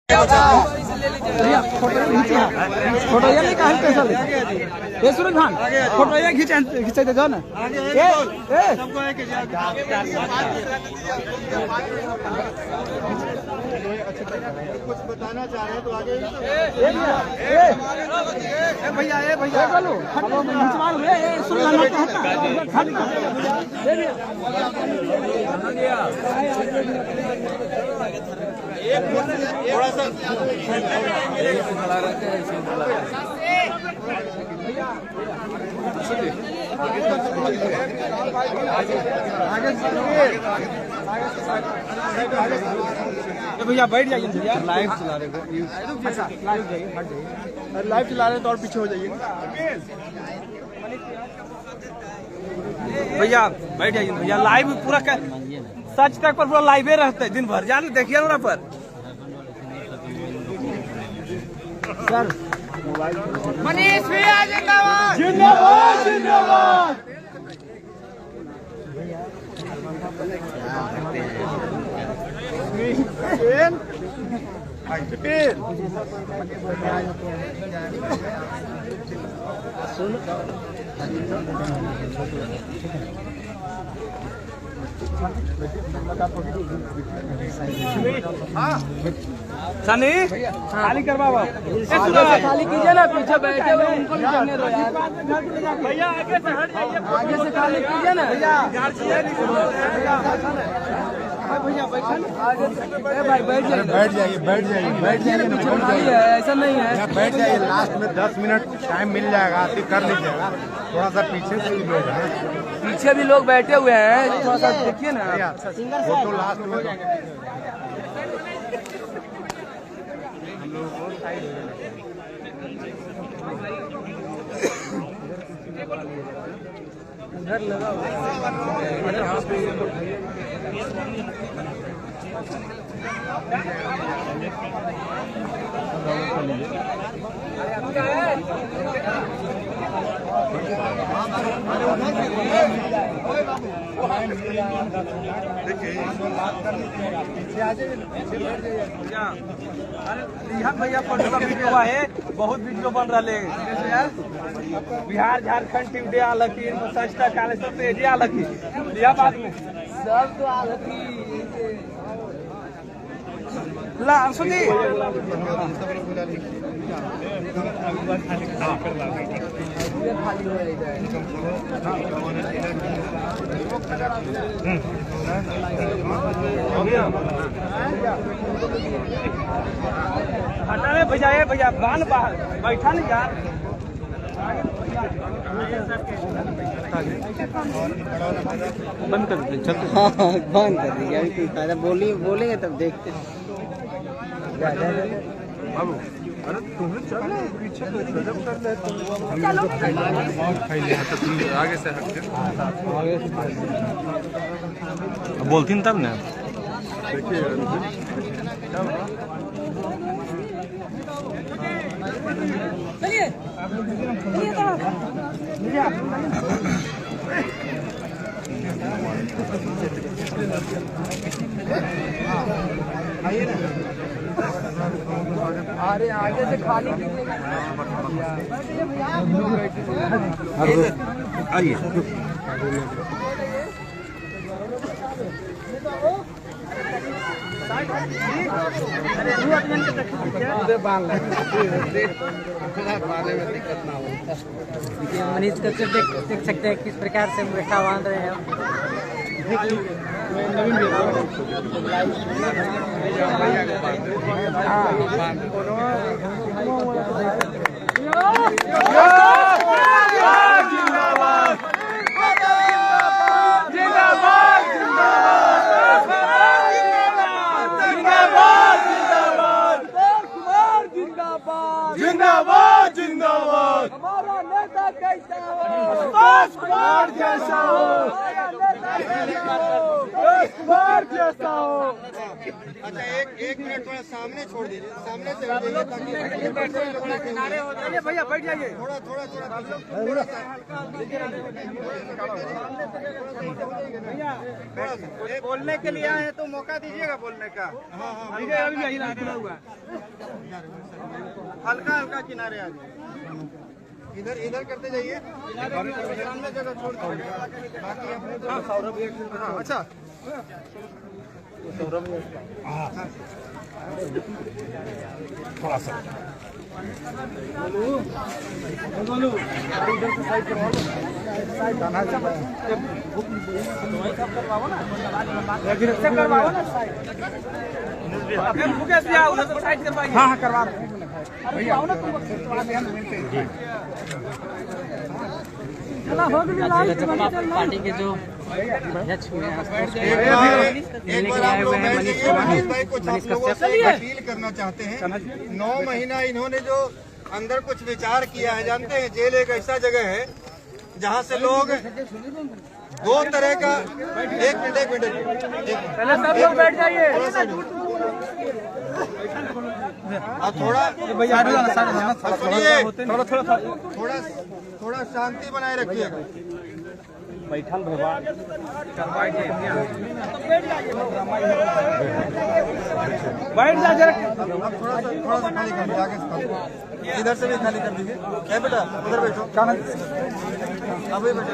Photo ये नहीं कहाँ पैसा ले ये सूरज खान फोटो ये खींचे दे जाओ ना कुछ बताना चाह रहे हैं तो आगे भैया बोलो खिंचवा लो ये सूरज खान थोड़ा सा भैया बैठ जाइए भैया लाइव चला रहे हो लाइव चला रहे तो और पीछे हो जाइए भैया बैठ जाइए भैया लाइव पूरा सच तक पर पूरा लाइव रहते है दिन भर जान देखिए ना पर सर मनीष भैया जिंदाबाद जिंदाबाद जिंदाबाद सनी खाली करवा खाली कीजिए ना पीछे बैठे हुए उनको भी करने दो यार भैया आगे से हट जाइए आगे से खाली कीजिए ना भैया भैया भाई बैठ जाइए ऐसा नहीं है बैठ जाइए लास्ट में 10 मिनट टाइम मिल जाएगा फिर कर लीजिएगा थोड़ा सा पीछे से भी लोग हैं पीछे भी लोग बैठे हुए हैं थोड़ा सा देखिए ना फोटो लास्ट में हम लोग बहुत साइड हो इधर लगा भैया फोटो का वीडियो है बहुत वीडियो बन रहा है बिहार झारखंड टीम दे आलकी सस्ता काले सब तेजी आलकी लिया बाद में सब तो आलकी ला सुनी हटाने भैया बाल बाहर बैठा नहीं यार बंद कर दीजिए चलते हाँ बंद कर दीजिए अभी कोई फायदा बोलेंगे तब देखते अरे तुम्हें चलो पीछे आगे से हट के बोलती तब ना देखिए अरे आगे से खाली आइए मनीष को देख सकते हैं किस प्रकार से बैठा बांध रहे हैं जिंदाबाद जिंदाबाद हमारा नेता कैसा हो सुभाष कुमार जैसा हो हमारा नेता कैसा हो सुभाष कुमार जैसा हो अच्छा एक मिनट थोड़ा सामने छोड़ दीजिए, सामने से हट जाइए ताकि किनारे हो जाइए भैया, बैठ जाइए। थोड़ा सा बोलने के लिए आए हैं तो मौका दीजिएगा बोलने का। हाँ, अभी यही ना खुला हुआ है, हल्का हल्का किनारे आ जाइए। इधर करते जाइए, सामने जगह छोड़ दीजिए बाकी अपने। अच्छा थोड़ा सा हाँ करवा पार्टी के जो अध्यक्ष हुए हैं एक बार आप लोग मनीष भाई कुछ आप लोगों से अपील करना चाहते हैं। 9 महीना इन्होंने जो अंदर कुछ विचार किया है, जानते हैं जेल एक ऐसा जगह है जहां से लोग दो तरह का। एक मिनट पहले सब लोग बैठ जाइए। थोड़ा सुनिए, थोड़ा शांति बनाए रखिएगा। बैठल भगवान बैठ जा जरा। अब थोड़ा सा खाली कर दीजिए, आगे से इधर से भी खाली कर दीजिए। क्या बेटा उधर बैठो, अभी बैठो।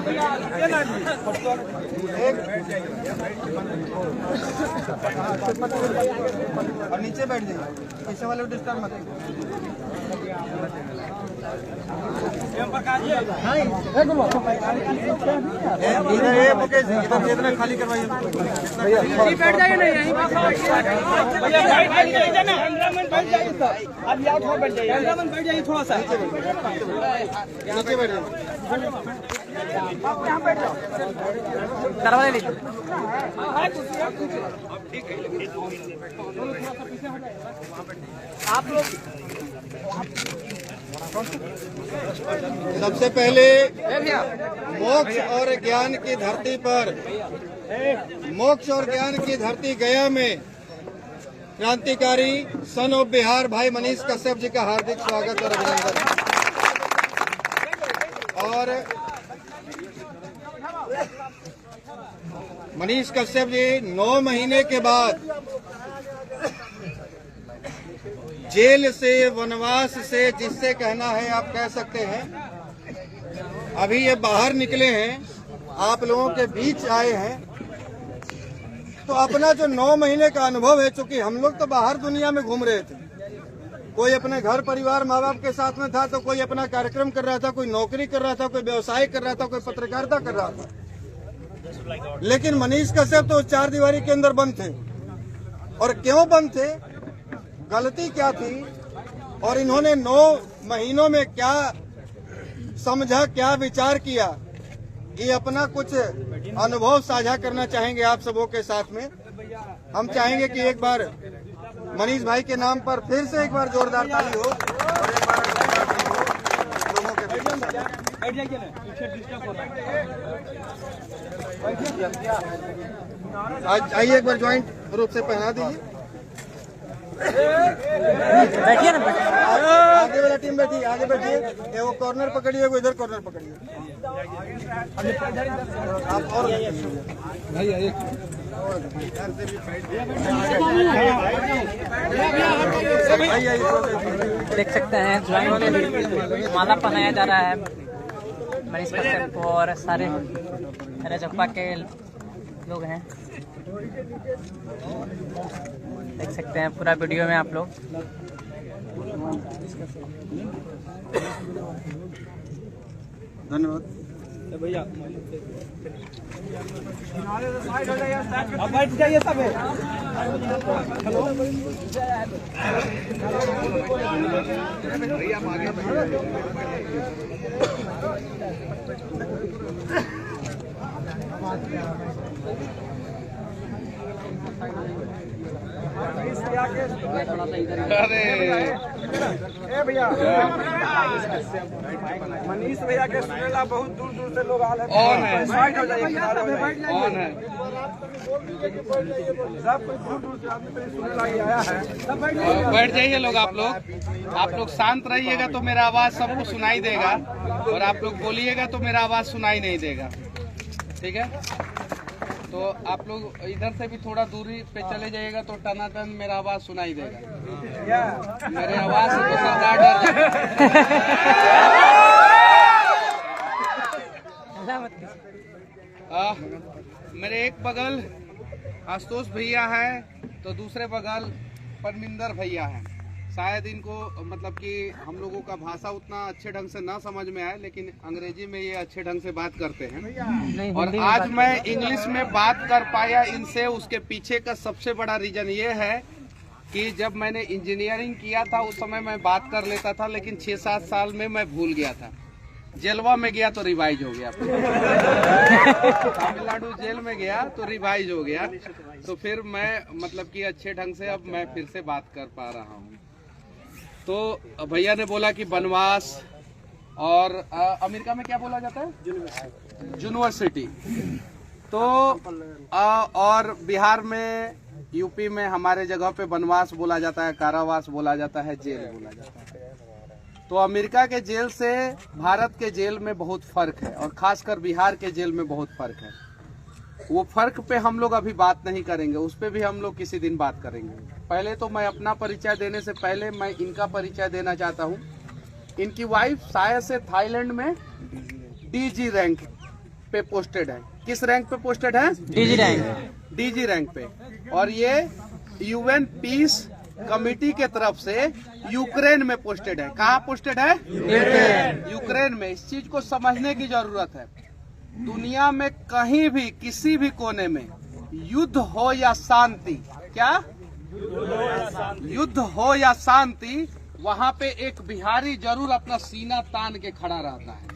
और नीचे बैठ जाइए, पीछे वाले को डिस्टर्ब मत इधर खाली करवाइए। बैठ जाइए ना, यहीं बैठ जाइए सर। अब यहाँ थोड़ा बैठ जाइए, बैठ जाइए थोड़ा सा नीचे बैठ जाइए। यहाँ बैठ जाओ, करवा लीजिए। आप लोग सबसे पहले मोक्ष और ज्ञान की धरती पर, मोक्ष और ज्ञान की धरती गया में क्रांतिकारी सन ऑफ बिहार भाई मनीष कश्यप जी का हार्दिक स्वागत और अभिनंदन। और मनीष कश्यप जी 9 महीने के बाद जेल से, वनवास से, जिससे कहना है आप कह सकते हैं, अभी ये बाहर निकले हैं, आप लोगों के बीच आए हैं। तो अपना जो 9 महीने का अनुभव है, चूंकि हम लोग तो बाहर दुनिया में घूम रहे थे, कोई अपने घर परिवार माँ बाप के साथ में था, तो कोई अपना कार्यक्रम कर रहा था, कोई नौकरी कर रहा था, कोई व्यवसाय कर रहा था, कोई पत्रकारिता कर रहा था। लेकिन मनीष कश्यप तो 4 दीवारी के अंदर बंद थे। और क्यों बंद थे, गलती क्या थी, और इन्होंने 9 महीनों में क्या समझा, क्या विचार किया, ये अपना कुछ अनुभव साझा करना चाहेंगे आप सबों के साथ में। हम चाहेंगे कि एक बार मनीष भाई के नाम पर फिर से एक बार जोरदार ताली हो और एक बार लोगों के आज आइए एक बार ज्वाइंट रूप से पहना दीजिए। बैठिए ना, आगे वाला टीम बैठी, आगे बैठिए। वो कॉर्नर पकड़िए, वो इधर कॉर्नर पकड़िए। आप और देख सकते हैं ज्वाइन माला पहनाया जा रहा है मनीष कश्यप को, और सारे राजपा के लोग हैं। देख सकते हैं पूरा वीडियो में आप लोग। धन्यवाद भैया। अब बैठ जाइए सब। हेलो अरे भैया मनीष भैया के सुनेला बहुत दूर दूर से लोग आ रहे हैं। कौन है? साइड हो जाइए, किनारे हो जाइए। कौन है? सब कुछ दूर दूर से आदमी सुनेला ही आया है। सब बैठ जाइए लोग। आप लोग शांत रहिएगा तो मेरा आवाज सबको सुनाई देगा, और आप लोग बोलिएगा तो मेरा आवाज सुनाई नहीं देगा। ठीक है, तो आप लोग इधर से भी थोड़ा दूरी पे चले जाइएगा तो टनाटन मेरा आवाज सुनाई देगा। मेरे आवाज से तो सरकार मेरे एक बगल आशुतोष भैया है तो दूसरे बगल परमिंदर भैया है। शायद इनको मतलब कि हम लोगों का भाषा उतना अच्छे ढंग से ना समझ में आए, लेकिन अंग्रेजी में ये अच्छे ढंग से बात करते हैं। और आज मैं इंग्लिश में बात कर पाया इनसे, उसके पीछे का सबसे बड़ा रीजन ये है कि जब मैंने इंजीनियरिंग किया था उस समय मैं बात कर लेता था, लेकिन 6-7 साल में मैं भूल गया था। जेलवा में गया तो रिवाइज हो गया, तमिलनाडु जेल में गया तो रिवाइज हो गया। तो फिर मैं मतलब कि अच्छे ढंग से अब मैं फिर से बात कर पा रहा हूँ। तो भैया ने बोला कि वनवास, और अमेरिका में क्या बोला जाता है? यूनिवर्सिटी। तो और बिहार में, यूपी में हमारे जगह पे वनवास बोला जाता है, कारावास बोला जाता है, जेल बोला जाता है। तो अमेरिका के जेल से भारत के जेल में बहुत फर्क है, और खासकर बिहार के जेल में बहुत फर्क है। वो फर्क पे हम लोग अभी बात नहीं करेंगे, उस पे भी हम लोग किसी दिन बात करेंगे। पहले तो मैं अपना परिचय देने से पहले मैं इनका परिचय देना चाहता हूँ। इनकी वाइफ शायद से थाईलैंड में डीजी रैंक पे पोस्टेड है। किस रैंक पे पोस्टेड है? DG rank. डीजी रैंक पे। और ये यूएन पीस कमेटी के तरफ से यूक्रेन में पोस्टेड है। कहाँ पोस्टेड है? यूक्रेन में। इस चीज को समझने की जरूरत है। दुनिया में कहीं भी किसी भी कोने में युद्ध हो या शांति, क्या युद्ध हो या शांति, वहाँ पे एक बिहारी जरूर अपना सीना तान के खड़ा रहता है।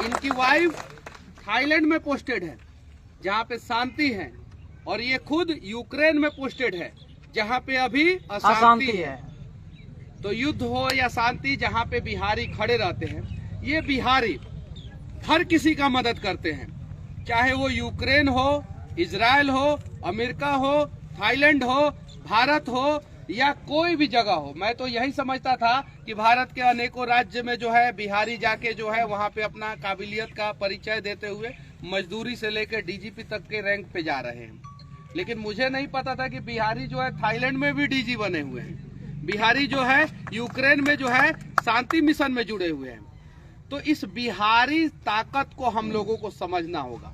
इनकी वाइफ थाईलैंड में पोस्टेड है जहाँ पे शांति है, और ये खुद यूक्रेन में पोस्टेड है जहाँ पे अभी अशांति है। तो युद्ध हो या शांति, जहाँ पे बिहारी खड़े रहते हैं, ये बिहारी हर किसी का मदद करते हैं, चाहे वो यूक्रेन हो, इजराइल हो, अमेरिका हो, थाईलैंड हो, भारत हो या कोई भी जगह हो। मैं तो यही समझता था कि भारत के अनेकों राज्य में जो है बिहारी जाके जो है वहाँ पे अपना काबिलियत का परिचय देते हुए मजदूरी से लेकर डीजीपी तक के रैंक पे जा रहे हैं। लेकिन मुझे नहीं पता था कि बिहारी जो है थाईलैंड में भी डीजी बने हुए हैं, बिहारी जो है यूक्रेन में जो है शांति मिशन में जुड़े हुए हैं। तो इस बिहारी ताकत को हम लोगों को समझना होगा।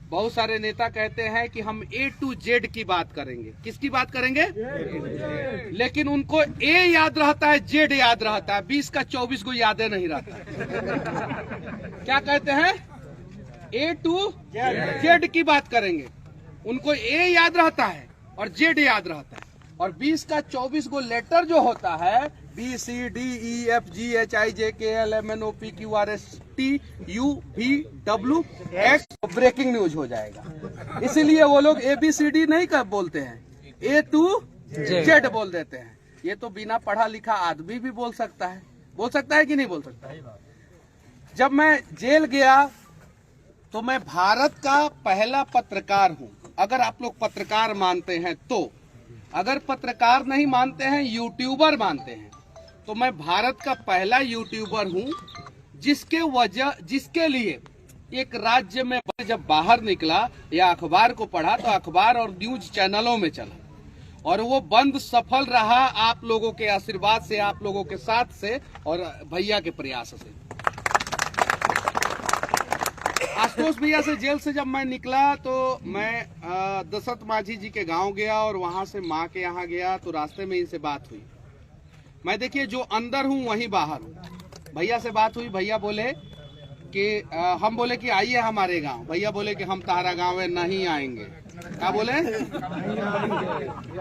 बहुत सारे नेता कहते हैं कि हम A to Z की बात करेंगे। किसकी बात करेंगे? लेकिन उनको A याद रहता है, Z याद रहता है, 20 का 24 को याद नहीं रहता। क्या कहते हैं? A to Z की बात करेंगे। उनको A याद रहता है और Z याद रहता है, और 20 का 24 को लेटर जो होता है BCDEFGHIJKLMNOPQRSTUVW ब्रेकिंग न्यूज हो जाएगा। इसीलिए वो लोग ABCD नहीं कर बोलते हैं, A to Z बोल देते हैं। ये तो बिना पढ़ा लिखा आदमी भी बोल सकता है कि नहीं बोल सकता? जब मैं जेल गया तो मैं भारत का पहला पत्रकार हूँ, अगर आप लोग पत्रकार मानते हैं तो। अगर पत्रकार नहीं मानते हैं, यूट्यूबर मानते हैं, तो मैं भारत का पहला यूट्यूबर हूं जिसके लिए एक राज्य में जब बाहर निकला या अखबार को पढ़ा तो अखबार और न्यूज चैनलों में चला, और वो बंद सफल रहा आप लोगों के आशीर्वाद से, आप लोगों के साथ से और भैया के प्रयास से। आशुतोष भैया से जेल से जब मैं निकला तो मैं दशरथ माझी जी के गांव गया और वहां से माँ के यहाँ गया, तो रास्ते में इनसे बात हुई। मैं देखिए जो अंदर हूँ वहीं बाहर हूँ। भैया से बात हुई, भैया बोले कि हम बोले कि आइए हमारे गांव। भैया बोले कि हम तारा गाँव में नहीं आएंगे। क्या बोले?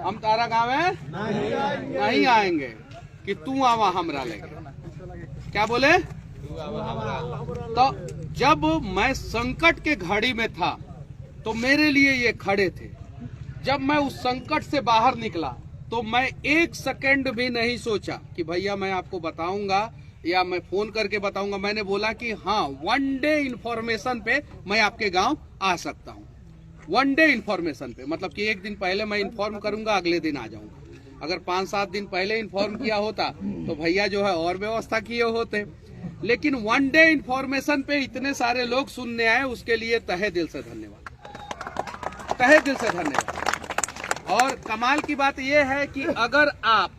हम तारा गाँव में नहीं आएंगे, कि तू आवा हमरा लेके। क्या बोले? तो जब मैं संकट के घड़ी में था तो मेरे लिए ये खड़े थे, जब मैं उस संकट से बाहर निकला तो मैं एक सेकंड भी नहीं सोचा कि भैया मैं आपको बताऊंगा या मैं फोन करके बताऊंगा। मैंने बोला कि हाँ, वन डे इन्फॉर्मेशन पे मैं आपके गांव आ सकता हूँ। वन डे इन्फॉर्मेशन पे मतलब कि एक दिन पहले मैं इन्फॉर्म करूंगा, अगले दिन आ जाऊंगा। अगर 5-7 दिन पहले इन्फॉर्म किया होता तो भैया जो है और व्यवस्था किए होते। लेकिन वन डे इन्फॉर्मेशन पे इतने सारे लोग सुनने आए, उसके लिए तहे दिल से धन्यवाद, तहे दिल से धन्यवाद। और कमाल की बात यह है कि अगर आप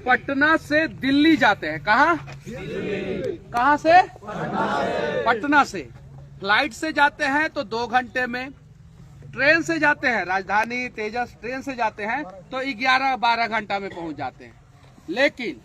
पटना से दिल्ली जाते हैं, कहाँ से? पटना से फ्लाइट से जाते हैं तो 2 घंटे में, ट्रेन से जाते हैं, राजधानी तेजस ट्रेन से जाते हैं तो 11-12 घंटा में पहुंच जाते हैं। लेकिन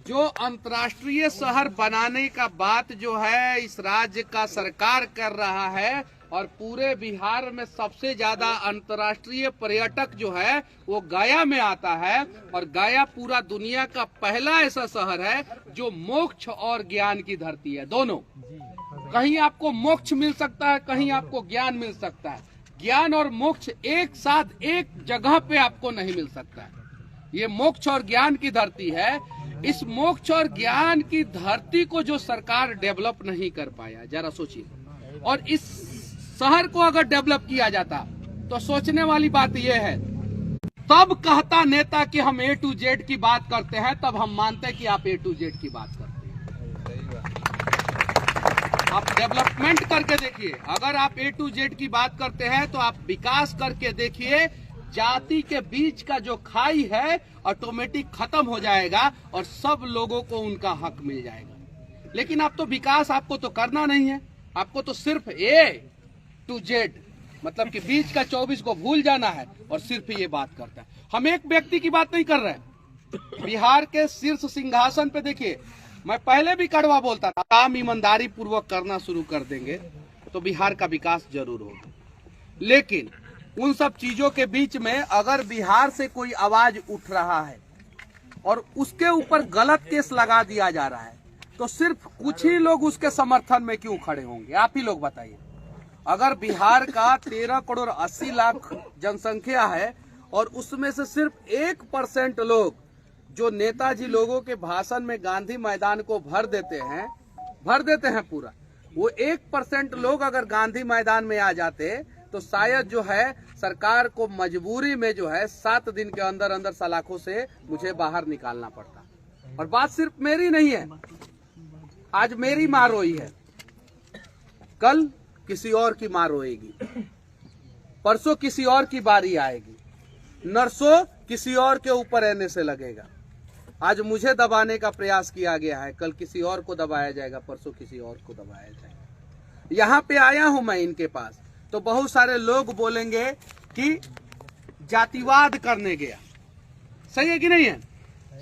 जो अंतर्राष्ट्रीय शहर बनाने का बात जो है इस राज्य का सरकार कर रहा है, और पूरे बिहार में सबसे ज्यादा अंतर्राष्ट्रीय पर्यटक जो है वो गया में आता है। और गया पूरा दुनिया का पहला ऐसा शहर है जो मोक्ष और ज्ञान की धरती है, दोनों। कहीं आपको मोक्ष मिल सकता है, कहीं आपको ज्ञान मिल सकता है। ज्ञान और मोक्ष एक साथ एक जगह पे आपको नहीं मिल सकता है। ये मोक्ष और ज्ञान की धरती है। इस मोक्ष और ज्ञान की धरती को जो सरकार डेवलप नहीं कर पाया, जरा सोचिए। और इस शहर को अगर डेवलप किया जाता तो सोचने वाली बात यह है, तब कहता नेता कि हम A to Z की बात करते हैं, तब हम मानते हैं कि आप A to Z की बात करते हैं। आप डेवलपमेंट करके देखिए। अगर आप A to Z की बात करते हैं तो आप विकास करके देखिए। जाति के बीच का जो खाई है ऑटोमेटिक खत्म हो जाएगा और सब लोगों को उनका हक मिल जाएगा। लेकिन आप तो विकास आपको तो करना नहीं है, आपको तो सिर्फ A to Z मतलब कि बीच का 24 को भूल जाना है और सिर्फ ये बात करता है। हम एक व्यक्ति की बात नहीं कर रहे हैं। बिहार के शीर्ष सिंहासन पे देखिए, मैं पहले भी कड़वा बोलता था, काम ईमानदारी पूर्वक करना शुरू कर देंगे तो बिहार का विकास जरूर होगा। लेकिन उन सब चीजों के बीच में अगर बिहार से कोई आवाज उठ रहा है और उसके ऊपर गलत केस लगा दिया जा रहा है तो सिर्फ कुछ ही लोग उसके समर्थन में क्यों खड़े होंगे? आप ही लोग बताइए। अगर बिहार का 13 करोड़ 80 लाख जनसंख्या है और उसमें से सिर्फ 1% लोग जो नेताजी लोगों के भाषण में गांधी मैदान को भर देते हैं पूरा, वो 1% लोग अगर गांधी मैदान में आ जाते तो शायद जो है सरकार को मजबूरी में जो है 7 दिन के अंदर अंदर सलाखों से मुझे बाहर निकालना पड़ता। और बात सिर्फ मेरी नहीं है, आज मेरी मां रोई है, कल किसी और की मां रोएगी, परसों किसी और की बारी आएगी, नरसों किसी और के ऊपर रहने से लगेगा। आज मुझे दबाने का प्रयास किया गया है, कल किसी और को दबाया जाएगा, परसों किसी और को दबाया जाएगा। यहाँ पे आया हूं मैं इनके पास तो बहुत सारे लोग बोलेंगे कि जातिवाद करने गया। सही है कि नहीं है?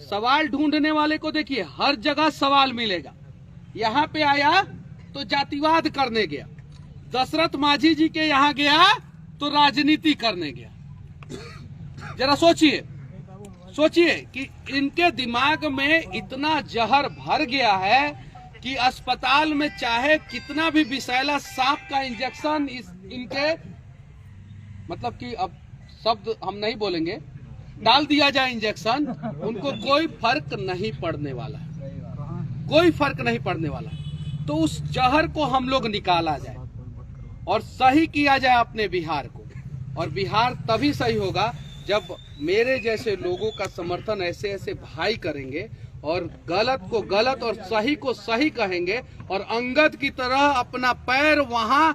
सवाल ढूंढने वाले को देखिए, हर जगह सवाल मिलेगा। यहाँ पे आया तो जातिवाद करने गया, दशरथ मांझी जी के यहाँ गया तो राजनीति करने गया। जरा सोचिए कि इनके दिमाग में इतना जहर भर गया है कि अस्पताल में चाहे कितना भी विषैला सांप का इंजेक्शन इनके मतलब कि अब शब्द हम नहीं बोलेंगे, डाल दिया जाए इंजेक्शन, उनको कोई फर्क नहीं पड़ने वाला है, कोई फर्क नहीं पड़ने वाला। तो उस जहर को हम लोग निकाला जाए और सही किया जाए अपने बिहार को। और बिहार तभी सही होगा जब मेरे जैसे लोगों का समर्थन ऐसे ऐसे भाई करेंगे और गलत को गलत और सही को सही कहेंगे और अंगद की तरह अपना पैर वहां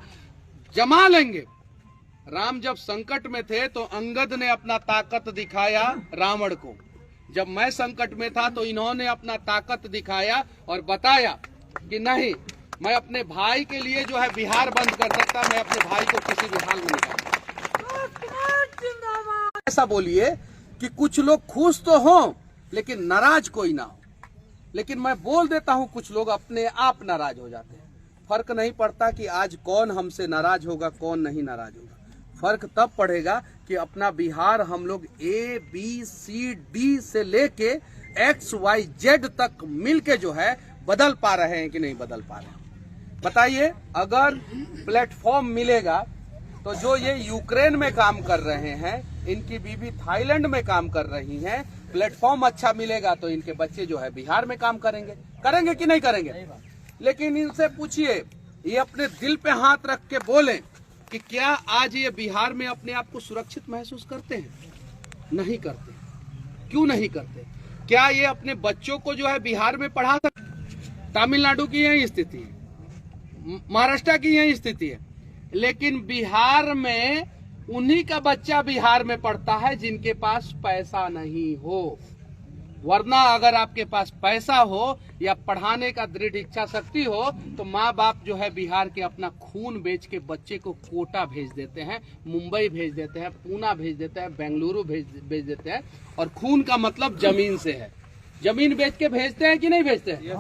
जमा लेंगे। राम जब संकट में थे तो अंगद ने अपना ताकत दिखाया रावण को, जब मैं संकट में था तो इन्होंने अपना ताकत दिखाया और बताया कि नहीं, मैं अपने भाई के लिए जो है बिहार बंद कर सकता, मैं अपने भाई को किसी भी हाल में निकाल। ऐसा बोलिए कि कुछ लोग खुश तो हों लेकिन नाराज कोई ना हो। लेकिन मैं बोल देता हूं कुछ लोग अपने आप नाराज हो जाते हैं। फर्क नहीं पड़ता कि आज कौन हमसे नाराज होगा कौन नहीं नाराज होगा, फर्क तब पड़ेगा कि अपना बिहार हम लोग ABCD से लेके XYZ तक मिलके जो है बदल पा रहे हैं कि नहीं बदल पा रहे हैं। बताइए, अगर प्लेटफॉर्म मिलेगा तो जो ये यूक्रेन में काम कर रहे हैं, इनकी बीवी थाईलैंड में काम कर रही हैं, प्लेटफॉर्म अच्छा मिलेगा तो इनके बच्चे जो है बिहार में काम करेंगे कि नहीं करेंगे? लेकिन इनसे पूछिए, ये अपने दिल पे हाथ रख के बोलें कि क्या आज ये बिहार में अपने आप को सुरक्षित महसूस करते हैं? नहीं करते। क्यों नहीं करते? क्या ये अपने बच्चों को जो है बिहार में पढ़ा सकते? तमिलनाडु की यही स्थिति है, महाराष्ट्र की यही स्थिति है, लेकिन बिहार में उन्हीं का बच्चा बिहार में पढ़ता है जिनके पास पैसा नहीं हो। वरना अगर आपके पास पैसा हो या पढ़ाने का दृढ़ इच्छा शक्ति हो तो माँ बाप जो है बिहार के अपना खून बेच के बच्चे को कोटा भेज देते हैं, मुंबई भेज देते हैं, पूना भेज देते हैं, बेंगलुरु भेज देते हैं। और खून का मतलब जमीन से है। जमीन बेच के भेजते हैं कि नहीं भेजते हैं?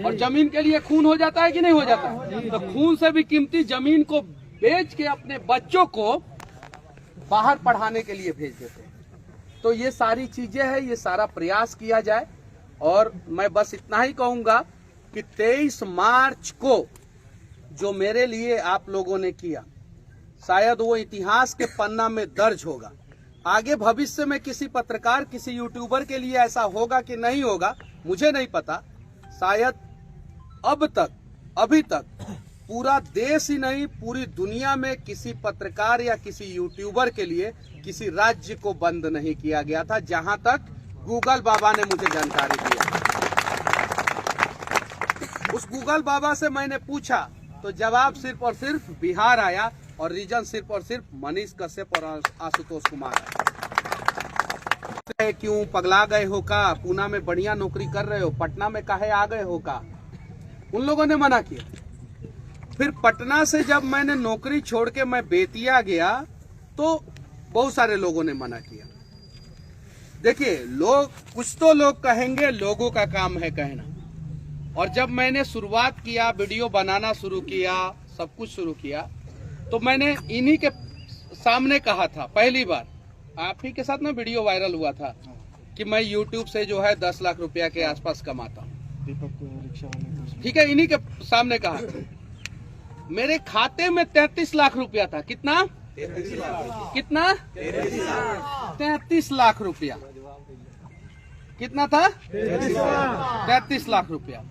और जमीन के लिए खून हो जाता है कि नहीं हो जाता है? तो खून से भी कीमती जमीन को बेच के अपने बच्चों को बाहर पढ़ाने के लिए भेज देते हैं। तो ये सारी चीजें हैं, ये सारा प्रयास किया जाए। और मैं बस इतना ही कहूंगा कि 23 मार्च को जो मेरे लिए आप लोगों ने किया, शायद वो इतिहास के पन्ना में दर्ज होगा। आगे भविष्य में किसी पत्रकार, किसी यूट्यूबर के लिए ऐसा होगा कि नहीं होगा, मुझे नहीं पता। शायद अभी तक पूरा देश ही नहीं, पूरी दुनिया में किसी पत्रकार या किसी यूट्यूबर के लिए किसी राज्य को बंद नहीं किया गया था, जहां तक गूगल बाबा ने मुझे जानकारी दी। उस गूगल बाबा से मैंने पूछा तो जवाब सिर्फ और सिर्फ बिहार आया, और रीजन सिर्फ और सिर्फ मनीष कश्यप और आशुतोष कुमार है। क्यों पगला गए हो का? पूना में बढ़िया नौकरी कर रहे हो, पटना में काहे आ गए हो का? उन लोगों ने मना किया। फिर पटना से जब मैंने नौकरी छोड़ के मैं बेतिया गया तो बहुत सारे लोगों ने मना किया। देखिए, कुछ तो लोग कहेंगे, लोगों का काम है कहना। और जब मैंने शुरुआत किया, वीडियो बनाना शुरू किया, सब कुछ शुरू किया, तो मैंने इन्हीं के सामने कहा था, पहली बार आप ही के साथ ना वीडियो वायरल हुआ था कि मैं YouTube से जो है 10 लाख रुपया के आसपास कमाता हूँ। ठीक है, इन्हीं के सामने कहा था। मेरे खाते में 33 लाख रुपया था। कितना? 33 लाख रुपया। कितना था? 33 लाख रुपया।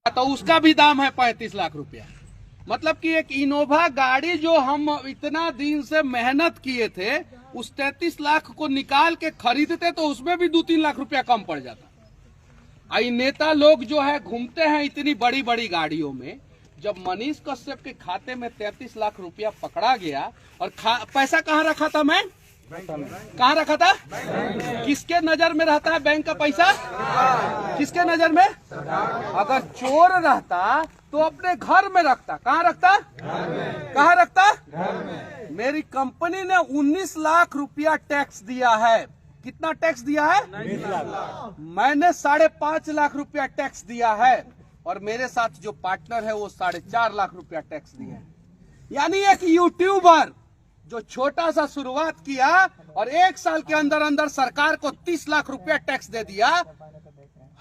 तो उसका भी दाम है 35 लाख रुपया। मतलब कि एक इनोवा गाड़ी जो हम इतना दिन से मेहनत किए थे, उस 33 लाख को निकाल के खरीदते तो उसमें भी 2-3 लाख रुपया कम पड़ जाता। आई नेता लोग जो है घूमते हैं इतनी बड़ी बड़ी गाड़ियों में। जब मनीष कश्यप के खाते में 33 लाख रुपया पकड़ा गया, और पैसा कहाँ रखा था? मैं कहाँ रखा था? किसके नजर में रहता है बैंक का पैसा? किसके नजर में? अगर चोर रहता तो अपने घर में रखता। कहाँ रखता? कहाँ रखता? मेरी कंपनी ने 19 लाख रुपया टैक्स दिया है। कितना टैक्स दिया है? मैंने 5.5 लाख रुपया टैक्स दिया है, और मेरे साथ जो पार्टनर है वो 4.5 लाख रुपया टैक्स दिया है। यानी एक यूट्यूबर जो छोटा सा शुरुआत किया और 1 साल के अंदर अंदर सरकार को 30 लाख रुपया टैक्स दे दिया।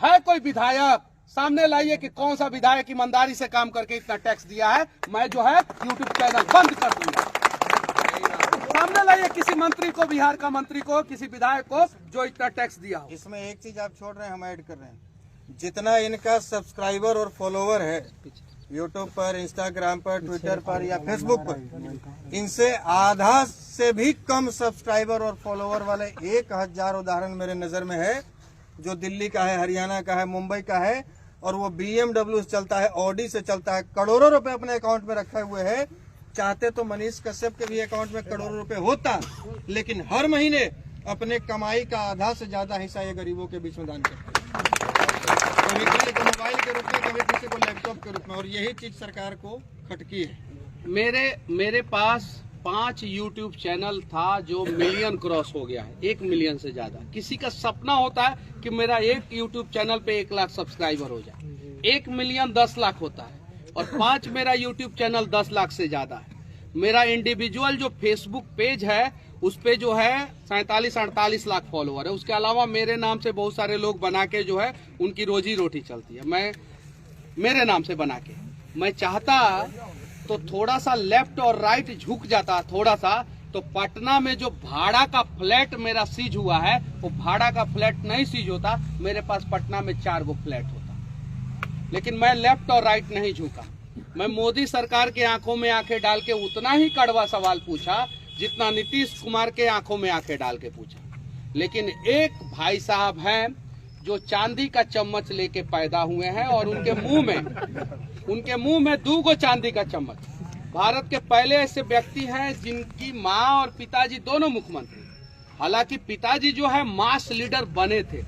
है कोई विधायक? सामने लाइए कि कौन सा विधायक ईमानदारी से काम करके इतना टैक्स दिया है। मैं जो है यूट्यूब चैनल बंद कर दूंगा। सामने लाइए किसी मंत्री को, बिहार का मंत्री को, किसी विधायक को जो इतना टैक्स दिया हो। इसमें एक चीज आप छोड़ रहे हैं, हम ऐड कर रहे हैं। जितना इनका सब्सक्राइबर और फॉलोवर है यूट्यूब पर, इंस्टाग्राम पर, ट्विटर पर या फेसबुक पर, इनसे आधा से भी कम सब्सक्राइबर और फॉलोवर वाले 1000 उदाहरण मेरे नजर में है, जो दिल्ली का है, हरियाणा का है, मुंबई का है, और वो BMW से चलता है, ऑडी से चलता है, करोड़ों रुपए अपने अकाउंट में रखे हुए है। चाहते तो मनीष कश्यप के भी अकाउंट में करोड़ों रुपए होता, लेकिन हर महीने अपने कमाई का आधा से ज्यादा हिस्सा ये गरीबों के बीच में दान करते हैं। कभी किसी को मोबाइल के रूप में, कभी किसी को लैपटॉप के रूप में, और यही चीज सरकार को खटकी है। मेरे पास 5 YouTube चैनल था जो मिलियन क्रॉस हो गया है, 1 मिलियन से ज्यादा। किसी का सपना होता है कि मेरा एक YouTube चैनल पे 1 लाख सब्सक्राइबर हो जाए। 1 मिलियन 10 लाख होता है, और 5 मेरा YouTube चैनल 10 लाख से ज्यादा है। मेरा इंडिविजुअल जो फेसबुक पेज है उस पे जो है 47-48 लाख फॉलोअर है। उसके अलावा मेरे नाम से बहुत सारे लोग बना के जो है उनकी रोजी रोटी चलती है। मैं मेरे नाम से बना के, मैं चाहता तो थोड़ा सा लेफ्ट और राइट झुक जाता थोड़ा सा, तो पटना में जो भाड़ा का फ्लैट मेरा सीज हुआ है वो भाड़ा का फ्लैट नहीं सीज होता, मेरे पास पटना में 4 गो फ्लैट होता। लेकिन मैं लेफ्ट और राइट नहीं झुका। मैं मोदी सरकार के आंखों में आंखें डाल के उतना ही कड़वा सवाल पूछा जितना नीतीश कुमार के आंखों में आंखें डाल के पूछा। लेकिन एक भाई साहब हैं जो चांदी का चम्मच लेके पैदा हुए हैं और उनके मुंह में 2 गो चांदी का चम्मच। भारत के पहले ऐसे व्यक्ति हैं जिनकी माँ और पिताजी दोनों मुख्यमंत्री, हालांकि पिताजी जो है मास लीडर बने थे,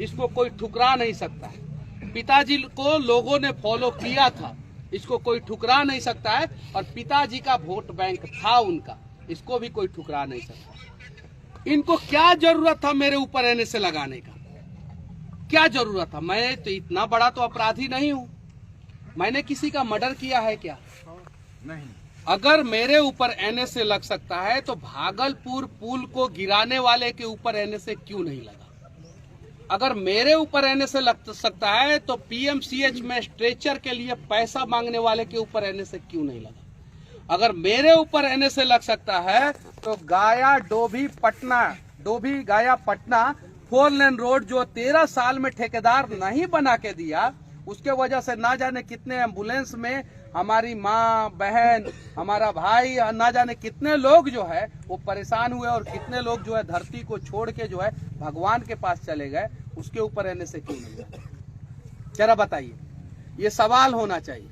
इसको कोई ठुकरा नहीं सकता है। पिताजी को लोगों ने फॉलो किया था, इसको कोई ठुकरा नहीं सकता है। और पिताजी का वोट बैंक था उनका, इसको भी कोई ठुकरा नहीं सकता। इनको क्या जरूरत था मेरे ऊपर एनएसए लगाने का? क्या जरूरत था? मैं तो इतना बड़ा तो अपराधी नहीं हूं। मैंने किसी का मर्डर किया है क्या? नहीं। अगर मेरे ऊपर एनएसए लग सकता है तो भागलपुर पुल को गिराने वाले के ऊपर एनएसए क्यों नहीं लगा? अगर मेरे ऊपर एनएसए लग सकता है तो पीएमसीएच में स्ट्रेचर के लिए पैसा मांगने वाले के ऊपर एनएसए क्यों नहीं लगा? अगर मेरे ऊपर एनएसए लग सकता है तो डोभी गाया पटना 4 लेन रोड जो 13 साल में ठेकेदार नहीं बना के दिया, उसके वजह से ना जाने कितने एम्बुलेंस में हमारी माँ बहन, हमारा भाई, ना जाने कितने लोग जो है वो परेशान हुए और कितने लोग जो है धरती को छोड़ के जो है भगवान के पास चले गए, उसके ऊपर एनएसए क्यों नहीं लगा? जरा बताइए, ये सवाल होना चाहिए।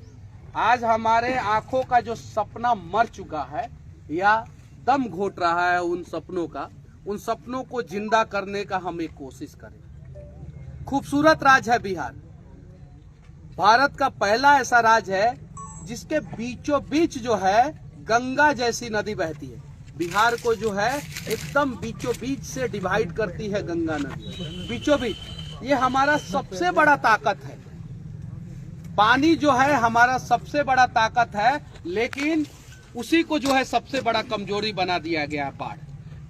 आज हमारे आंखों का जो सपना मर चुका है या दम घोट रहा है उन सपनों को जिंदा करने का हम एक कोशिश करें। खूबसूरत राज्य है बिहार, भारत का पहला ऐसा राज्य है जिसके बीचों बीच जो है गंगा जैसी नदी बहती है। बिहार को जो है एकदम बीचों बीच से डिवाइड करती है गंगा नदी, बीचों बीच। ये हमारा सबसे बड़ा ताकत है, पानी जो है हमारा सबसे बड़ा ताकत है, लेकिन उसी को जो है सबसे बड़ा कमजोरी बना दिया गया बाढ़।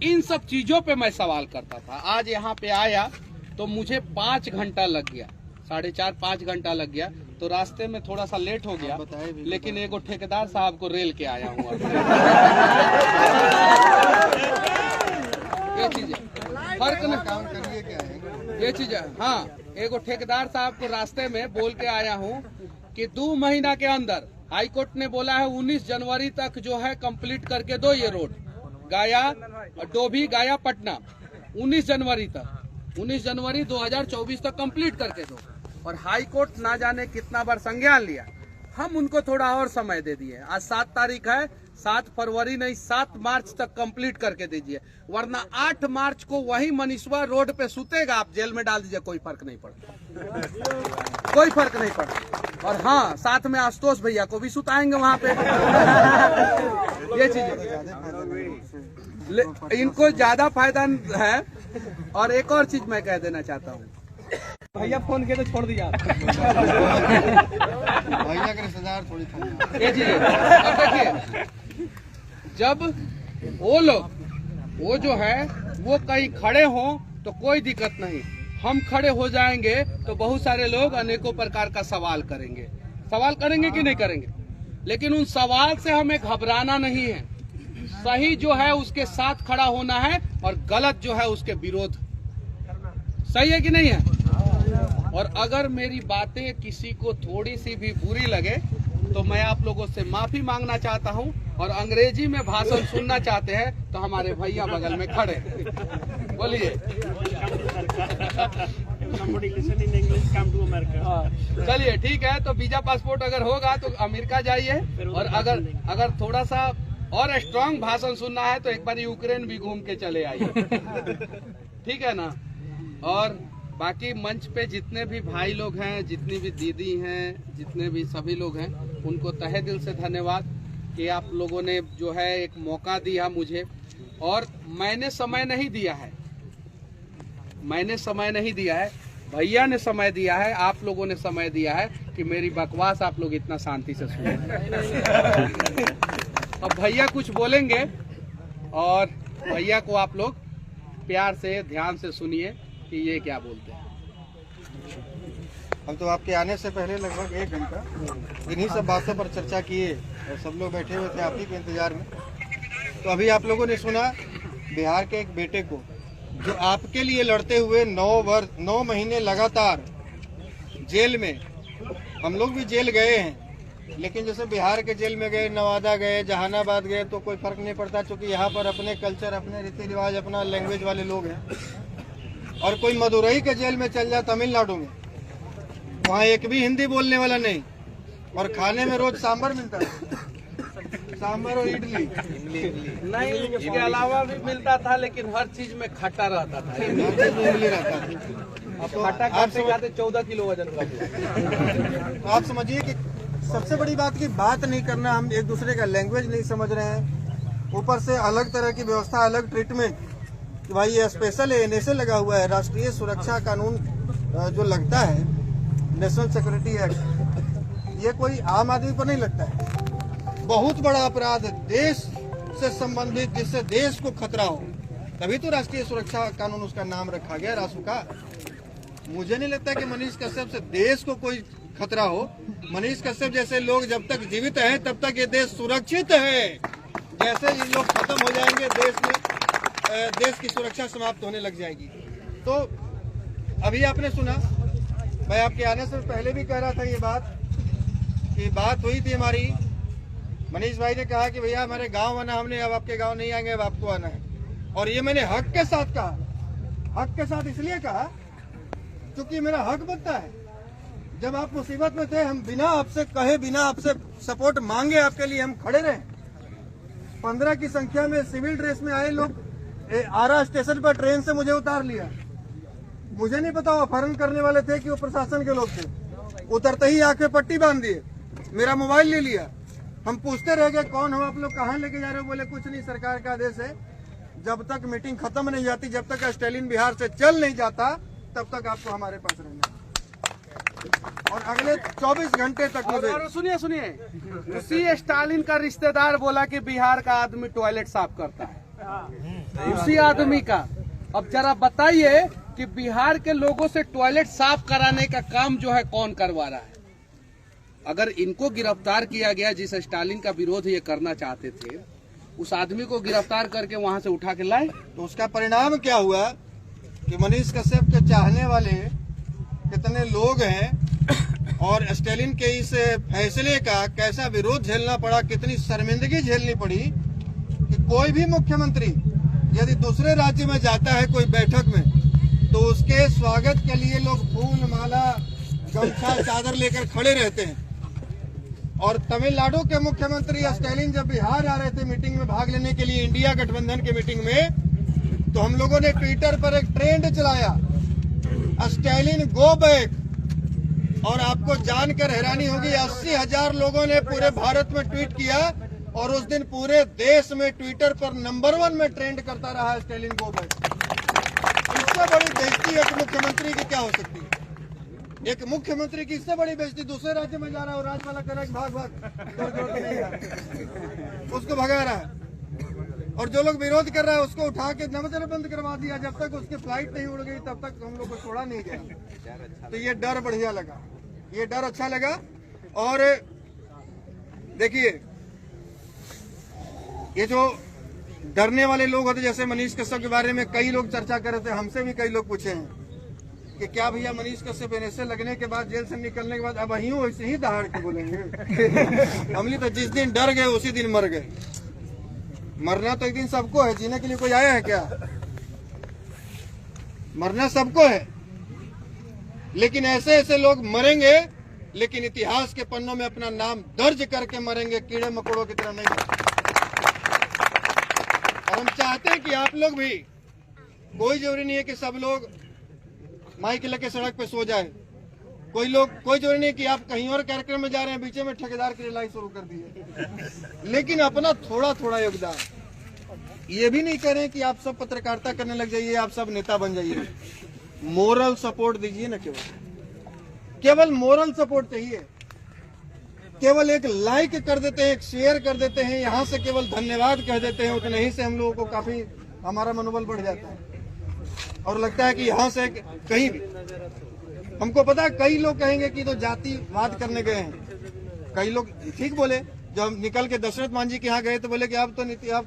इन सब चीजों पे मैं सवाल करता था। आज यहाँ पे आया तो मुझे 5 घंटा लग गया, 4.5-5 घंटा लग गया। तो रास्ते में थोड़ा सा लेट हो गया, लेकिन एगो ठेकेदार साहब को रेल के आया हूँ। ये चीज फर्क न काम करिए क्या है ये चीज है। हाँ, एगो ठेकेदार साहब को रास्ते में बोल के आया हूँ कि 2 महीना के अंदर हाई कोर्ट ने बोला है 19 जनवरी तक जो है कंप्लीट करके दो ये रोड डोभी गाया पटना। 19 जनवरी 2024 तक कंप्लीट करके दो। और हाई कोर्ट ना जाने कितना बार संज्ञान लिया, हम उनको थोड़ा और समय दे दिए। आज 7 तारीख है, 7 फरवरी नहीं 7 मार्च तक कंप्लीट करके दीजिए, वरना 8 मार्च को वही मनीषवा रोड पे सुतेगा, आप जेल में डाल दीजिए, कोई फर्क नहीं पड़ता, कोई फर्क नहीं पड़ता। और हाँ, साथ में आशुतोष भैया को भी सुताएंगे वहां पे। ये चीज इनको ज्यादा फायदा है। और एक और चीज मैं कह देना चाहता हूँ, भैया फोन किया तो छोड़ दिया। भैया के रिश्तेदार थोड़ी था। ये चीज अब देखिए, जब वो जो है वो कहीं खड़े हों तो कोई दिक्कत नहीं, हम खड़े हो जाएंगे तो बहुत सारे लोग अनेकों प्रकार का सवाल करेंगे कि नहीं करेंगे। लेकिन उन सवाल से हमें घबराना नहीं है, सही जो है उसके साथ खड़ा होना है और गलत जो है उसके विरोध। सही है कि नहीं है? और अगर मेरी बातें किसी को थोड़ी सी भी बुरी लगे तो मैं आप लोगों से माफी मांगना चाहता हूं। और अंग्रेजी में भाषण सुनना चाहते हैं तो हमारे भैया बगल में खड़े, बोलिए। चलिए ठीक है, तो वीजा पासपोर्ट अगर होगा तो अमेरिका जाइए, और अगर थोड़ा सा और स्ट्रांग भाषण सुनना है तो एक बार यूक्रेन भी घूम के चले आइए। ठीक है ना? और बाकी मंच पे जितने भी भाई लोग हैं, जितनी भी दीदी हैं, जितने भी सभी लोग हैं, उनको तहे दिल से धन्यवाद कि आप लोगों ने जो है एक मौका दिया मुझे। और मैंने समय नहीं दिया है, भैया ने समय दिया है, आप लोगों ने समय दिया है कि मेरी बकवास आप लोग इतना शांति से सुने। अब भैया कुछ बोलेंगे और भैया को आप लोग प्यार से ध्यान से सुनिए कि ये क्या बोलते हैं। हम तो आपके आने से पहले लगभग 1 घंटा इन्हीं सब बातों पर चर्चा किए और सब लोग बैठे हुए थे आप ही के इंतजार में। तो अभी आप लोगों ने सुना बिहार के एक बेटे को जो आपके लिए लड़ते हुए 9 महीने लगातार जेल में, हम लोग भी जेल गए हैं, लेकिन जैसे बिहार के जेल में गए, नवादा गए, जहानाबाद गए तो कोई फर्क नहीं पड़ता, क्योंकि यहाँ पर अपने कल्चर, अपने रीति रिवाज, अपना लैंग्वेज वाले लोग हैं। और कोई मदुरई के जेल में चल जाए तमिलनाडु में, वहाँ एक भी हिंदी बोलने वाला नहीं, और खाने में रोज सांभर मिलता है, सांभर और इडली नहीं, इसके अलावा भी मिलता था, लेकिन हर चीज में खट्टा रहता था। इडली रहता है। अब खट्टा खाते 14 किलो वजन का। तो आप समझिए कि सबसे बड़ी बात की बात नहीं करना, हम एक दूसरे का लैंग्वेज नहीं समझ रहे हैं, ऊपर से अलग तरह की व्यवस्था, अलग ट्रीटमेंट कि भाई ये स्पेशल एनएसए लगा हुआ है, राष्ट्रीय सुरक्षा कानून जो लगता है, नेशनल सिक्योरिटी एक्ट, ये कोई आम आदमी पर नहीं लगता है। बहुत बड़ा अपराध है, देश से संबंधित, जिससे देश को खतरा हो, तभी तो राष्ट्रीय सुरक्षा कानून उसका नाम रखा गया, रासुका। मुझे नहीं लगता कि मनीष कश्यप से देश को कोई खतरा हो। मनीष कश्यप जैसे लोग जब तक जीवित हैं तब तक ये देश सुरक्षित है। जैसे ये लोग खत्म हो जाएंगे, देश में देश की सुरक्षा समाप्त होने लग जाएगी। तो अभी आपने सुना, मैं आपके आने से पहले भी कह रहा था ये बात हुई थी हमारी। मनीष भाई ने कहा कि भैया हमारे गांव आना, हमने अब आपके गांव नहीं आएंगे, अब आपको आना है। और ये मैंने हक के साथ कहा। हक के साथ इसलिए कहा क्योंकि मेरा हक बनता है। जब आप मुसीबत में थे, हम बिना आपसे कहे, बिना आपसे सपोर्ट मांगे आपके लिए हम खड़े रहे। 15 की संख्या में सिविल ड्रेस में आए लोग आरा स्टेशन पर ट्रेन से मुझे उतार लिया। मुझे नहीं पता अपहरण करने वाले थे कि वो प्रशासन के लोग थे। उतरते ही आंखें पट्टी बांध दिए, मेरा मोबाइल ले लिया। हम पूछते रह गए कौन हो आप लोग, कहाँ लेके जा रहे हो? बोले कुछ नहीं, सरकार का आदेश है, जब तक मीटिंग खत्म नहीं जाती, जब तक स्टालिन बिहार से चल नहीं जाता, तब तक आपको हमारे पास रहना है। और अगले 24 घंटे तक और सुनिए उसी स्टालिन का रिश्तेदार बोला कि बिहार का आदमी टॉयलेट साफ करता है, उसी आदमी का। अब जरा बताइए कि बिहार के लोगों से टॉयलेट साफ कराने का काम जो है कौन करवा रहा है? अगर इनको गिरफ्तार किया गया, जिस स्टालिन का विरोध ये करना चाहते थे, उस आदमी को गिरफ्तार करके वहां से उठा के लाए, तो उसका परिणाम क्या हुआ कि मनीष कश्यप के चाहने वाले कितने लोग हैं और स्टालिन के इस फैसले का कैसा विरोध झेलना पड़ा, कितनी शर्मिंदगी झेलनी पड़ी कि कोई भी मुख्यमंत्री यदि दूसरे राज्य में जाता है कोई बैठक में, तो उसके स्वागत के लिए लोग फूल माला गमछा चादर लेकर खड़े रहते हैं। और तमिलनाडु के मुख्यमंत्री स्टालिन जब बिहार आ रहे थे मीटिंग में भाग लेने के लिए, इंडिया गठबंधन के मीटिंग में, तो हम लोगों ने ट्विटर पर एक ट्रेंड चलाया, स्टालिन गो बैक। और आपको जानकर हैरानी होगी, 80,000 लोगों ने पूरे भारत में ट्वीट किया और उस दिन पूरे देश में ट्विटर पर नंबर 1 में ट्रेंड करता रहा स्टालिन गो बैक। इससे बड़ी बेइज्जती एक मुख्यमंत्री की क्या हो सकती है? एक मुख्यमंत्री की इससे बड़ी बेइज्जती, दूसरे राज्य में जा रहा है और राज्य वाला कह रहा है भाग भाग नहीं है, उसको भगा रहा है। और जो लोग विरोध कर रहा है उसको उठा के नमस्ते बंद करवा दिया। जब तक उसकी फ्लाइट नहीं उड़ गई तब तक हम लोग को छोड़ा नहीं गया। तो ये डर बढ़िया लगा, ये डर अच्छा लगा। और देखिए, ये जो डरने वाले लोग होते, जैसे मनीष कश्यप के बारे में कई लोग चर्चा कर रहे थे, हमसे भी कई लोग पूछे हैं कि क्या भैया मनीष कश्यप एनएसए लगने के बाद, जेल से निकलने के बाद अब वैसे ही दहाड़ के बोलेंगे? हमने तो जिस दिन डर गए उसी दिन मर गए। मरना तो एक दिन सबको है, जीने के लिए कोई आया है क्या? मरना सबको है, लेकिन ऐसे ऐसे लोग मरेंगे, लेकिन इतिहास के पन्नों में अपना नाम दर्ज करके मरेंगे, कीड़े मकोड़ों की तरह नहीं। और हम चाहते हैं कि आप लोग भी, कोई जरूरी नहीं है कि सब लोग माइक लेके सड़क पे सो जाए, कोई जरूरी नहीं कि आप कहीं और कार्यक्रम में जा रहे हैं, बीच में ठेकेदार की रिलाई शुरू कर दिए, लेकिन अपना थोड़ा थोड़ा योगदान। ये भी नहीं कह रहे कि आप सब पत्रकारिता करने लग जाइए, आप सब नेता बन जाइए। मोरल सपोर्ट दीजिए ना, केवल मोरल सपोर्ट चाहिए। केवल एक लाइक कर देते हैं, एक शेयर कर देते हैं, यहाँ से केवल धन्यवाद कह देते हैं, उतने ही से हम लोगों को काफी हमारा मनोबल बढ़ जाता है और लगता है कि यहाँ से कहीं भी हमको पता है कई लोग कहेंगे कि तो जातिवाद करने गए हैं, कई लोग ठीक बोले। जब निकल के दशरथ मान जी के यहाँ गए तो बोले कि अब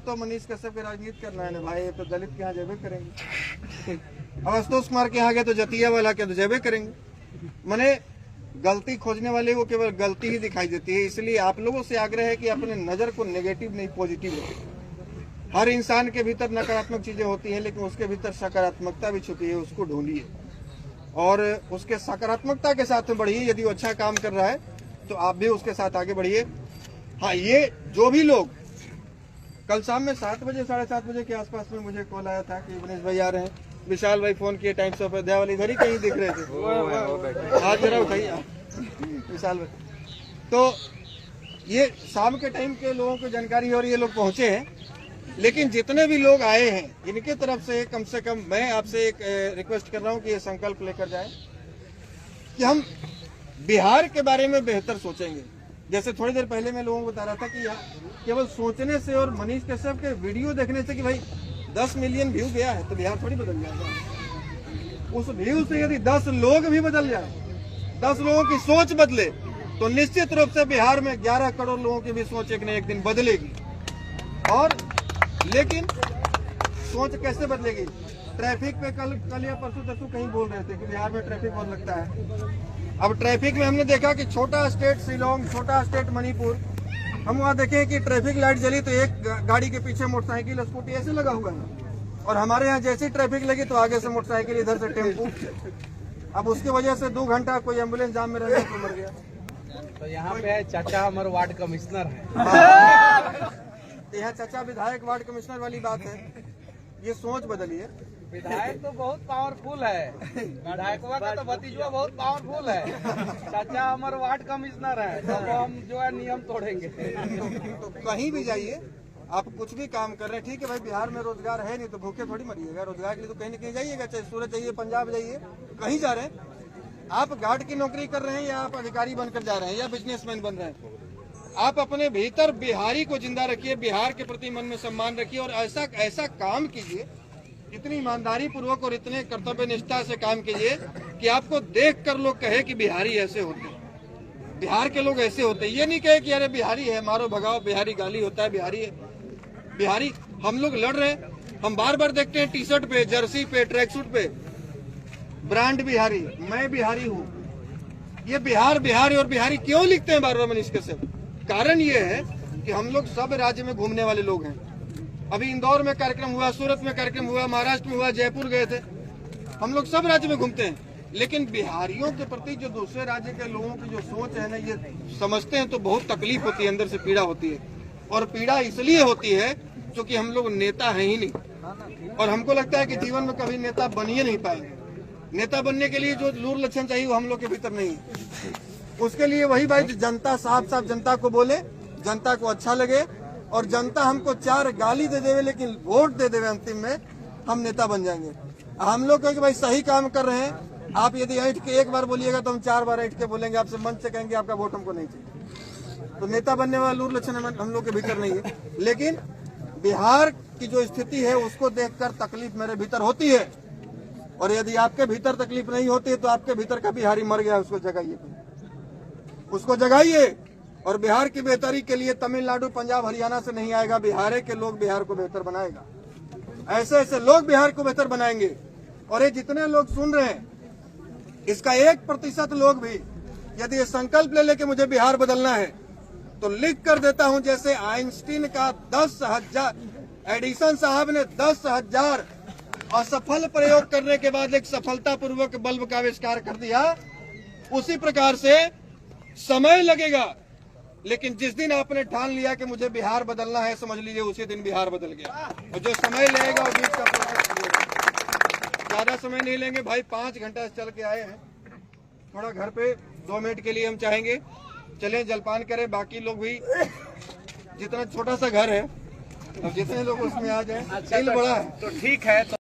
तो मनीष कश्यप के राजनीति करना है ना भाई, ये तो दलित के यहाँ जेबे करेंगे। अब आशुतोष कुमार के यहाँ गए तो जतिया वाला के तो जेबे करेंगे। मने गलती खोजने वाले को केवल गलती ही दिखाई देती है। इसलिए आप लोगों से आग्रह है कि अपने नजर को नेगेटिव नहीं पॉजिटिव रखें। हर इंसान के भीतर नकारात्मक चीजें होती हैं, लेकिन उसके भीतर सकारात्मकता भी छुपी है, उसको ढूंढिए और उसके सकारात्मकता के साथ में बढ़िए। यदि वो अच्छा काम कर रहा है तो आप भी उसके साथ आगे बढ़िए। हाँ, ये जो भी लोग कल शाम में 7 बजे 7:30 बजे के आसपास में मुझे कॉल आया था कि गणेश भाई आ रहे हैं, विशाल भाई फोन किए, टाइम्स ऑफ इंडिया वाले इधर ही कहीं दिख रहे थे, आज जरा उठाइए विशाल भाई। तो ये शाम के टाइम के लोगों को जानकारी और ये लोग पहुंचे हैं, लेकिन जितने भी लोग आए हैं इनके तरफ से कम मैं आपसे एक रिक्वेस्ट कर रहा हूं कि ये संकल्प लेकर जाएं कि हम बिहार के बारे में बेहतर सोचेंगे। जैसे थोड़ी देर पहले मैं लोगों को बता रहा था कि केवल सोचने से और मनीष कश्यप के वीडियो देखने से कि भाई 10 मिलियन व्यू गया है तो बिहार थोड़ी बदल जाएगा। उस व्यू से यदि 10 लोग भी बदल जाए, 10 लोगों की सोच बदले, तो निश्चित रूप से बिहार में 11 करोड़ लोगों की भी सोच एक न एक दिन बदलेगी। और लेकिन सोच कैसे बदलेगी? ट्रैफिक पे कल या परसों कहीं बोल रहे थे कि बिहार में ट्रैफिक बहुत लगता है। अब ट्रैफिक में हमने देखा कि छोटा स्टेट शिलोंग, छोटा स्टेट मणिपुर, हम वहाँ देखे कि ट्रैफिक लाइट जली तो एक गाड़ी के पीछे मोटरसाइकिल स्कूटी ऐसे लगा हुआ है, और हमारे यहाँ जैसी ट्रैफिक लगी तो आगे से मोटरसाइकिल, इधर से टेम्पू। अब उसकी वजह से 2 घंटा कोई एम्बुलेंस जाम में रहने को मर गया। तो यहाँ पे चाचा हमारे वार्ड कमिश्नर है। यहाँ चाचा विधायक वार्ड कमिश्नर वाली बात है। ये सोच बदलिए। विधायक तो बहुत पावरफुल है, विधायकवा का तो भतीजवा बहुत पावरफुल है। चाचा हमारे वार्ड कमिश्नर है, तो हम जो है नियम तोड़ेंगे। तो कहीं भी जाइए, आप कुछ भी काम कर रहे हैं, ठीक है भाई, बिहार में रोजगार है नहीं तो भूखे थोड़ी मरिएगा। रोजगार के लिए तो कहीं न कहीं जाइएगा, चाहे सूरत जाइए, पंजाब जाइए, कहीं जा रहे हैं। आप गार्ड की नौकरी कर रहे हैं या आप अधिकारी बनकर जा रहे हैं या बिजनेसमैन बन रहे हैं, आप अपने भीतर बिहारी को जिंदा रखिए, बिहार के प्रति मन में सम्मान रखिए और ऐसा काम कीजिए, इतनी ईमानदारी पूर्वक और इतने कर्तव्य निष्ठा से काम कीजिए कि आपको देखकर लोग कहे कि बिहारी ऐसे होते हैं, बिहार के लोग ऐसे होते हैं। ये नहीं कहे कि अरे बिहारी है मारो भगाओ, बिहारी गाली होता है, बिहारी है। बिहारी हम लोग लड़ रहे हैं, हम बार बार देखते हैं टी शर्ट पे, जर्सी पे, ट्रैक सूट पे ब्रांड बिहारी, मैं बिहारी हूँ। ये बिहार बिहारी और बिहारी क्यों लिखते हैं बार बार मनीष कश्यप? कारण ये है कि हम लोग सब राज्य में घूमने वाले लोग हैं। अभी इंदौर में कार्यक्रम हुआ, सूरत में कार्यक्रम हुआ, महाराष्ट्र में हुआ, जयपुर गए थे। हम लोग सब राज्य में घूमते हैं, लेकिन बिहारियों के प्रति जो दूसरे राज्य के लोगों की जो सोच है ना, ये समझते हैं तो बहुत तकलीफ होती है, अंदर से पीड़ा होती है। और पीड़ा इसलिए होती है क्योंकि हम लोग नेता हैं ही नहीं, और हमको लगता है कि जीवन में कभी नेता बन ही नहीं पाएंगे। नेता बनने के लिए जो लूर लक्षण चाहिए वो हम लोग के भीतर नहीं है। उसके लिए वही भाई जनता साफ साफ जनता को बोले, जनता को अच्छा लगे, और जनता हमको 4 गाली दे देवे लेकिन वोट दे देवे, अंतिम में हम नेता बन जाएंगे। हम लोग कहेंगे भाई सही काम कर रहे हैं, आप यदि ऐठ के एक बार बोलिएगा तो हम 4 बार ऐठ के बोलेंगे, आपसे मंच से कहेंगे आपका वोट हमको नहीं चाहिए। तो नेता बनने वाला लूर लक्षण हम लोग के भीतर नहीं है। लेकिन बिहार की जो स्थिति है उसको देखकर तकलीफ मेरे भीतर होती है, और यदि आपके भीतर तकलीफ नहीं होती तो आपके भीतर का बिहारी मर गया, उसको जगाइए, उसको जगाइए। और बिहार की बेहतरी के लिए तमिलनाडु, पंजाब, हरियाणा से नहीं आएगा, बिहार के लोग बिहार को बेहतर बनाएगा। ऐसे ऐसे लोग बिहार को बेहतर बनाएंगे। और ये जितने लोग सुन रहे हैं, इसका 1% लोग भी यदि ये संकल्प ले लेके मुझे बिहार बदलना है तो लिख कर देता हूं, जैसे आइंस्टीन का 10,000 एडिसन साहब ने 10,000 असफल प्रयोग करने के बाद एक सफलतापूर्वक बल्ब का आविष्कार कर दिया, उसी प्रकार से समय लगेगा, लेकिन जिस दिन आपने ठान लिया कि मुझे बिहार बदलना है, समझ लीजिए उसी दिन बिहार बदल गया। और जो समय लगेगा वो बीच का ज्यादा समय नहीं लेंगे भाई, 5 घंटा चल के आए हैं, थोड़ा घर पे 2 मिनट के लिए हम चाहेंगे चलें, जलपान करें, बाकी लोग भी, जितना छोटा सा घर है जितने लोग उसमें आ जाए, दिल बड़ा है। तो ठीक है।